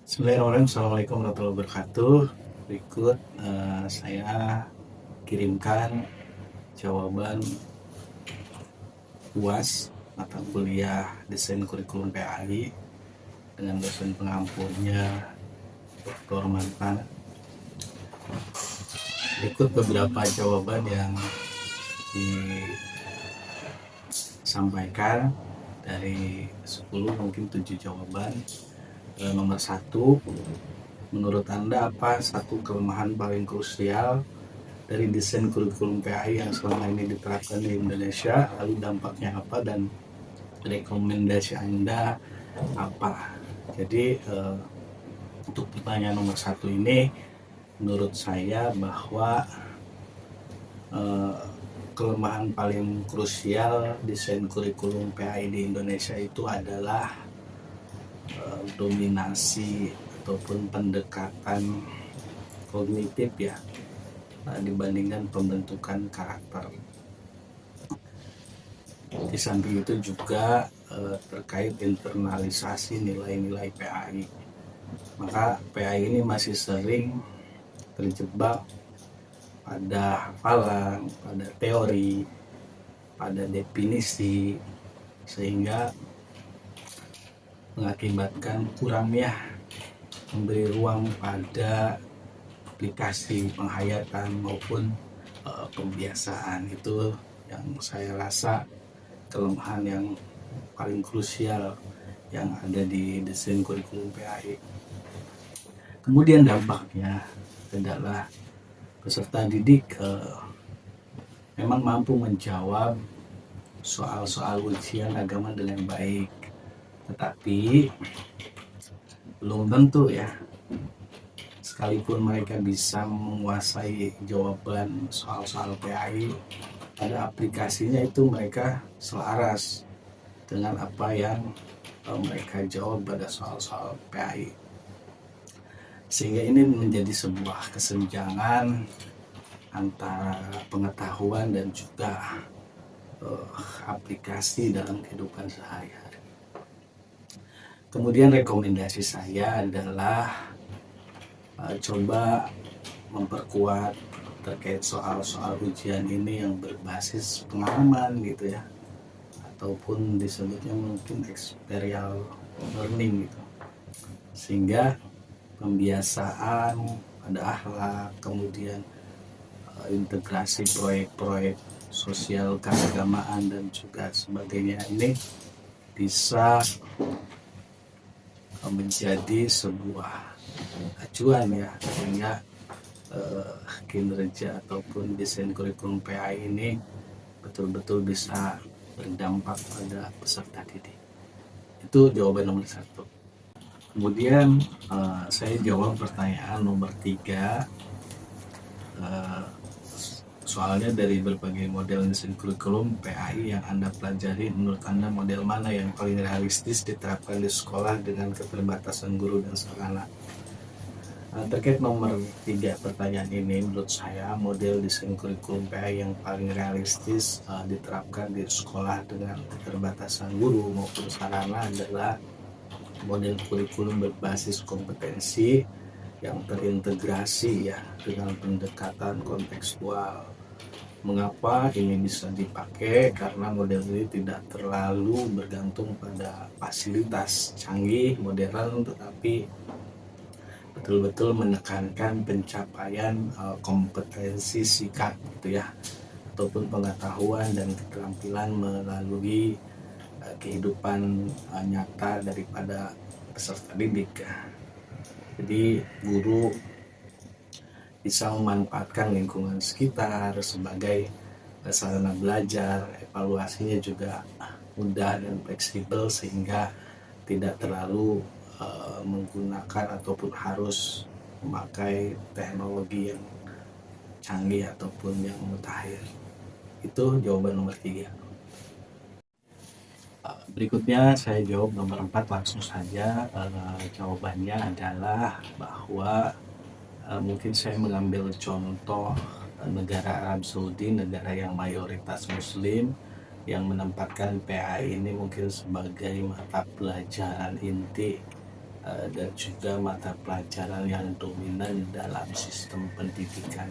Bismillahirrahmanirrahim. Assalamualaikum warahmatullahi wabarakatuh. Berikut saya kirimkan jawaban UAS mata kuliah desain kurikulum PAI dengan dosen pengampunya Dr. Mantan. Berikut beberapa jawaban yang disampaikan dari 10, mungkin 7 jawaban. Nomor 1, menurut Anda apa satu kelemahan paling krusial dari desain kurikulum PAI yang selama ini diterapkan di Indonesia? Lalu dampaknya apa dan rekomendasi Anda apa? Jadi untuk pertanyaan nomor 1 ini, menurut saya bahwa kelemahan paling krusial desain kurikulum PAI di Indonesia itu adalah dominasi ataupun pendekatan kognitif ya, dibandingkan pembentukan karakter. Di samping itu juga terkait internalisasi nilai-nilai PAI, maka PAI ini masih sering terjebak pada hafalan, pada teori, pada definisi, sehingga mengakibatkan kurangnya memberi ruang pada aplikasi penghayatan maupun pembiasaan. Itu yang saya rasa kelemahan yang paling krusial yang ada di desain kurikulum PAI. Kemudian dampaknya adalah peserta didik memang mampu menjawab soal-soal ujian agama dengan baik, tetapi belum tentu ya, sekalipun mereka bisa menguasai jawaban soal-soal PAI, pada aplikasinya itu mereka selaras dengan apa yang mereka jawab pada soal-soal PAI, sehingga ini menjadi sebuah kesenjangan antara pengetahuan dan juga aplikasi dalam kehidupan sehari-hari. Kemudian rekomendasi saya adalah coba memperkuat terkait soal-soal ujian ini yang berbasis pengalaman gitu ya, ataupun disebutnya mungkin experiential learning gitu, sehingga pembiasaan pada akhlak, kemudian integrasi proyek-proyek sosial keagamaan dan juga sebagainya ini bisa menjadi sebuah acuan ya, sehingga kinerja ataupun desain kurikulum PAI ini betul-betul bisa berdampak pada peserta didik. Itu jawaban nomor 1. Kemudian saya jawab pertanyaan nomor 3. Soalnya dari berbagai model desain kurikulum PAI yang Anda pelajari, menurut Anda model mana yang paling realistis diterapkan di sekolah dengan keterbatasan guru dan sarana? Terkait nomor 3 pertanyaan ini, menurut saya model desain kurikulum PAI yang paling realistis diterapkan di sekolah dengan keterbatasan guru maupun sarana adalah model kurikulum berbasis kompetensi yang terintegrasi ya dengan pendekatan kontekstual. Mengapa ini bisa dipakai? Karena model ini tidak terlalu bergantung pada fasilitas canggih modern, tetapi betul-betul menekankan pencapaian kompetensi sikap gitu ya, ataupun pengetahuan dan keterampilan melalui kehidupan nyata daripada peserta didik. Jadi guru bisa memanfaatkan lingkungan sekitar sebagai sarana belajar, evaluasinya juga mudah dan fleksibel sehingga tidak terlalu menggunakan ataupun harus memakai teknologi yang canggih ataupun yang mutakhir. Itu jawaban nomor 3. Berikutnya saya jawab nomor 4 langsung saja. Jawabannya adalah bahwa mungkin saya mengambil contoh negara Arab Saudi, negara yang mayoritas muslim, yang menempatkan PAI ini mungkin sebagai mata pelajaran inti dan juga mata pelajaran yang dominan dalam sistem pendidikan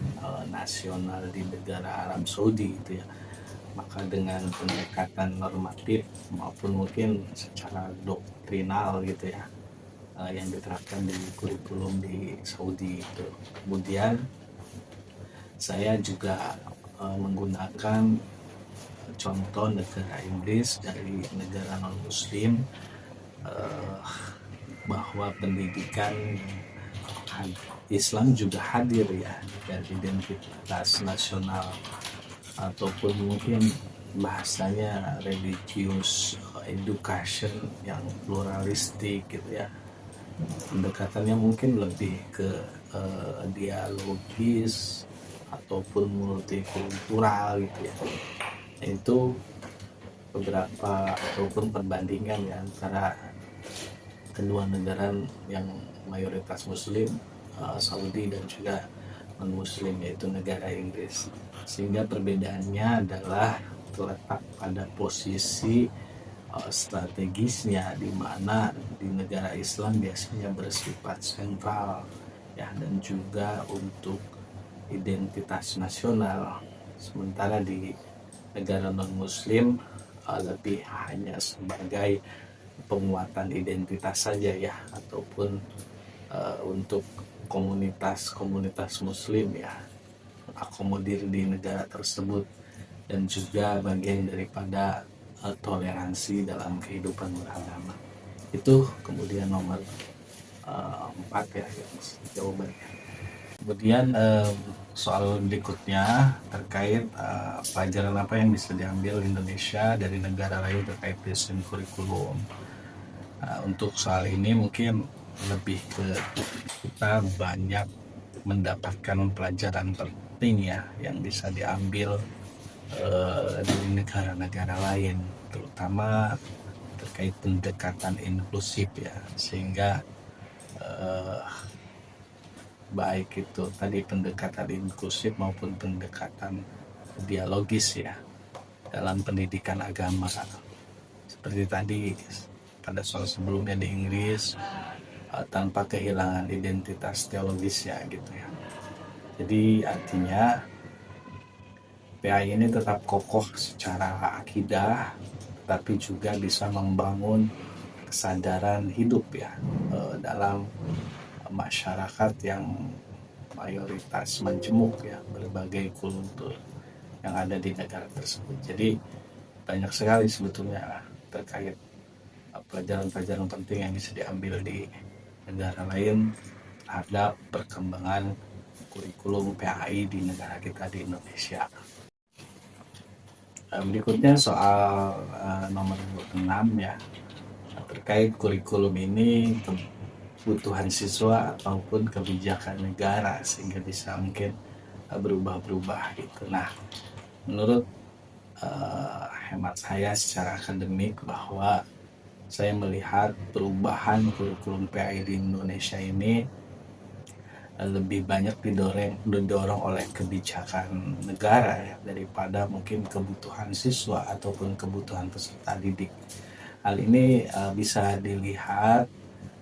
nasional di negara Arab Saudi itu ya. Maka dengan pendekatan normatif maupun mungkin secara doktrinal gitu ya, yang diterapkan di kurikulum di Saudi itu. Kemudian saya juga menggunakan contoh negara Inggris dari negara non Muslim, bahwa pendidikan Islam juga hadir ya, dan identitas nasional ataupun mungkin bahasanya religious education yang pluralistik gitu ya. Pendekatannya mungkin lebih ke dialogis ataupun multikultural gitu ya. Itu beberapa ataupun perbandingan ya antara kedua negara yang mayoritas muslim, Saudi dan juga non muslim, yaitu negara Inggris. Sehingga perbedaannya adalah terletak pada posisi strategisnya, di mana di negara Islam biasanya bersifat sentral ya, dan juga untuk identitas nasional, sementara di negara non muslim lebih hanya sebagai penguatan identitas saja ya, ataupun untuk komunitas-komunitas muslim ya, akomodir di negara tersebut, dan juga bagian daripada toleransi dalam kehidupan beragama. Itu kemudian nomor 4 ya, jawabannya. Kemudian soal berikutnya terkait pelajaran apa yang bisa diambil Indonesia dari negara lain terkait desain kurikulum. Untuk soal ini mungkin lebih ke kita banyak mendapatkan pelajaran penting ya yang bisa diambil dari negara-negara lain, terutama terkait pendekatan inklusif ya, sehingga baik itu tadi pendekatan inklusif maupun pendekatan dialogis ya dalam pendidikan agama. Seperti tadi pada soal sebelumnya di Inggris, tanpa kehilangan identitas teologisnya gitu ya. Jadi artinya PAI ini tetap kokoh secara akidah, tapi juga bisa membangun kesadaran hidup ya dalam masyarakat yang mayoritas majemuk ya, berbagai kultur yang ada di negara tersebut. Jadi banyak sekali sebetulnya terkait pelajaran-pelajaran penting yang bisa diambil di negara lain terhadap perkembangan kurikulum PAI di negara kita di Indonesia. Berikutnya soal nomor 6 ya, terkait kurikulum ini kebutuhan siswa ataupun kebijakan negara sehingga bisa mungkin berubah-berubah gitu. Nah, menurut hemat saya secara akademik, bahwa saya melihat perubahan kurikulum PAI di Indonesia ini lebih banyak didorong oleh kebijakan negara ya, daripada mungkin kebutuhan siswa ataupun kebutuhan peserta didik. Hal ini bisa dilihat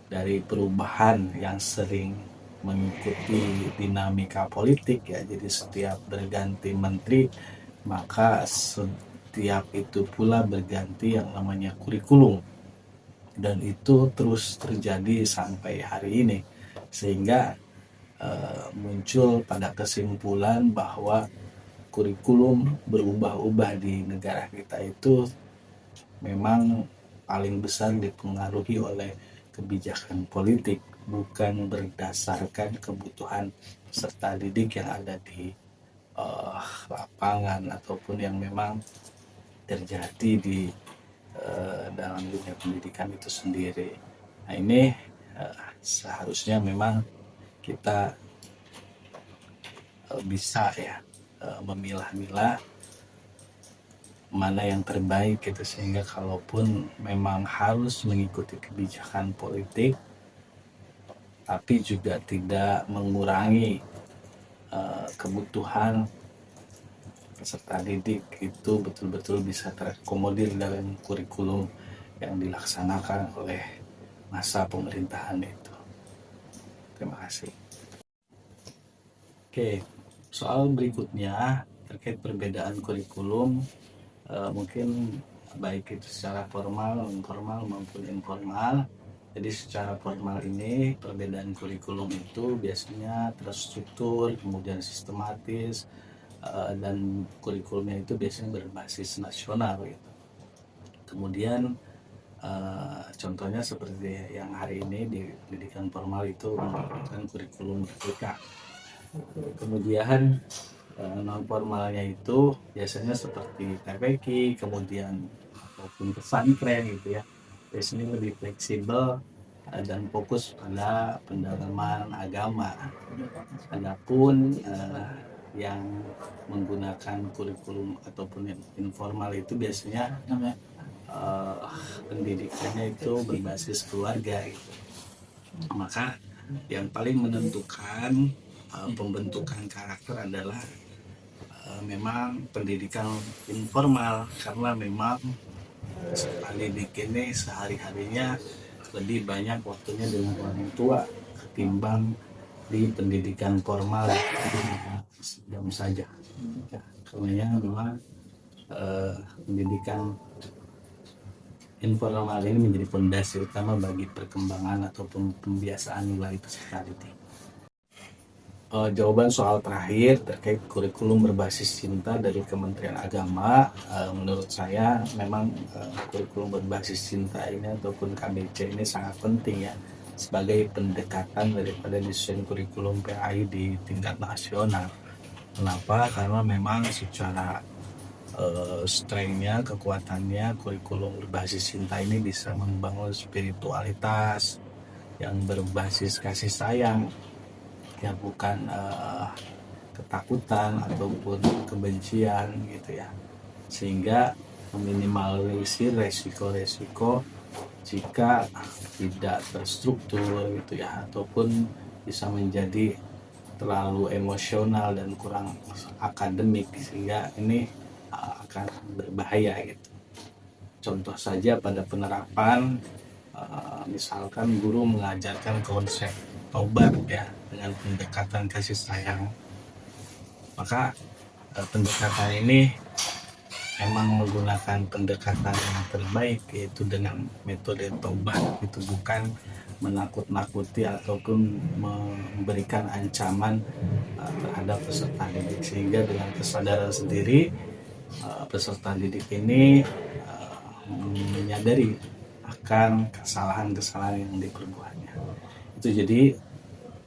dari perubahan yang sering mengikuti dinamika politik ya. Jadi setiap berganti menteri, maka setiap itu pula berganti yang namanya kurikulum, dan itu terus terjadi sampai hari ini, sehingga muncul pada kesimpulan bahwa kurikulum berubah-ubah di negara kita itu memang paling besar dipengaruhi oleh kebijakan politik, bukan berdasarkan kebutuhan peserta didik yang ada di lapangan ataupun yang memang terjadi di dalam dunia pendidikan itu sendiri. Nah ini seharusnya memang kita bisa ya memilah-milah mana yang terbaik gitu, sehingga kalaupun memang harus mengikuti kebijakan politik, tapi juga tidak mengurangi kebutuhan peserta didik, itu betul-betul bisa terakomodir dalam kurikulum yang dilaksanakan oleh masa pemerintahan itu. Terima kasih. Oke, soal berikutnya terkait perbedaan kurikulum, mungkin baik itu secara formal, informal maupun informal. Jadi secara formal ini perbedaan kurikulum itu biasanya terstruktur, kemudian sistematis, dan kurikulumnya itu biasanya berbasis nasional gitu. Kemudian contohnya seperti yang hari ini di pendidikan formal itu menggunakan kurikulum merdeka. Kemudian non formalnya itu biasanya seperti TPQ, kemudian ataupun pesantren gitu ya. Biasanya lebih fleksibel dan fokus pada pendalaman agama. Adapun yang menggunakan kurikulum ataupun yang informal itu biasanya pendidikannya itu berbasis keluarga gitu. Maka yang paling menentukan pembentukan karakter adalah memang pendidikan informal, karena memang peserta didik ini sehari-harinya lebih banyak waktunya dengan orang tua ketimbang di pendidikan formal jam saja. Karena memang pendidikan informal ini menjadi fondasi utama bagi perkembangan ataupun pembiasaan nilai peserta didik. Jawaban soal terakhir terkait kurikulum berbasis cinta dari Kementerian Agama, menurut saya memang kurikulum berbasis cinta ini ataupun KBC ini sangat penting ya sebagai pendekatan daripada desain kurikulum PAI di tingkat nasional. Kenapa? Karena memang secara strength-nya, kekuatannya, kurikulum berbasis cinta ini bisa membangun spiritualitas yang berbasis kasih sayang, ya bukan ketakutan ataupun kebencian gitu ya, sehingga meminimalisir resiko-resiko jika tidak terstruktur gitu ya, ataupun bisa menjadi terlalu emosional dan kurang akademik, sehingga ini akan berbahaya gitu. Contoh saja pada penerapan, misalkan guru mengajarkan konsep taubat ya dengan pendekatan kasih sayang, maka pendekatan ini memang menggunakan pendekatan yang terbaik, yaitu dengan metode taubat, itu bukan menakut-nakuti ataupun memberikan ancaman terhadap peserta didik, sehingga dengan kesadaran sendiri peserta didik ini menyadari akan kesalahan-kesalahan yang diperbuatnya. Itu jadi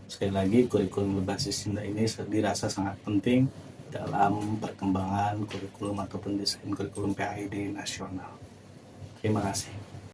sekali lagi kurikulum berbasis cinta ini dirasa sangat penting dalam perkembangan kurikulum ataupun desain kurikulum PAI di nasional. Terima kasih.